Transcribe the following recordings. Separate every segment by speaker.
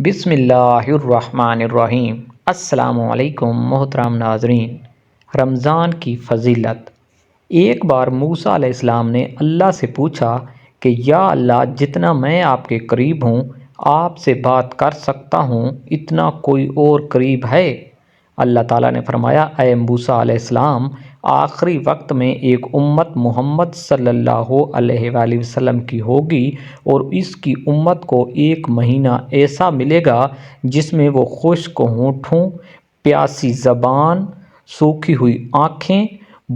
Speaker 1: بسم اللہ الرحمن الرحیم۔ السلام علیکم محترم ناظرین۔ رمضان کی فضیلت۔ ایک بار موسیٰ علیہ السلام نے اللہ سے پوچھا کہ یا اللہ، جتنا میں آپ کے قریب ہوں، آپ سے بات کر سکتا ہوں، اتنا کوئی اور قریب ہے؟ اللہ تعالیٰ نے فرمایا، اے موسیٰ علیہ السلام، آخری وقت میں ایک امت محمد صلی اللہ علیہ وآلہ وسلم کی ہوگی، اور اس کی امت کو ایک مہینہ ایسا ملے گا جس میں وہ خشک ہونٹوں، پیاسی زبان، سوکھی ہوئی آنکھیں،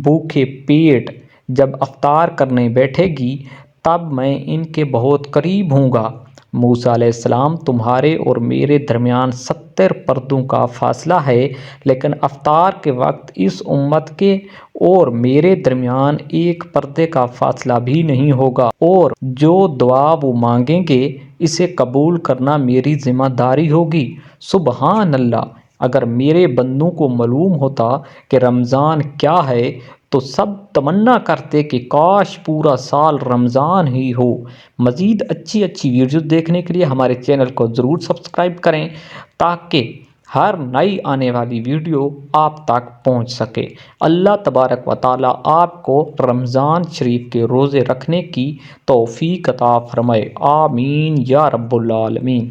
Speaker 1: بھوکے پیٹ جب افطار کرنے بیٹھے گی، تب میں ان کے بہت قریب ہوں گا۔ موسیٰ علیہ السلام، تمہارے اور میرے درمیان 70 پردوں کا فاصلہ ہے، لیکن افطار کے وقت اس امت کے اور میرے درمیان ایک پردے کا فاصلہ بھی نہیں ہوگا، اور جو دعا وہ مانگیں گے اسے قبول کرنا میری ذمہ داری ہوگی۔ سبحان اللہ! اگر میرے بندوں کو معلوم ہوتا کہ رمضان کیا ہے تو سب تمنا کرتے کہ کاش پورا سال رمضان ہی ہو۔ مزید اچھی ویڈیوز دیکھنے کے لیے ہمارے چینل کو ضرور سبسکرائب کریں تاکہ ہر نئی آنے والی ویڈیو آپ تک پہنچ سکے۔ اللہ تبارک و تعالی آپ کو رمضان شریف کے روزے رکھنے کی توفیق عطا فرمائے۔ آمین یا رب العالمین۔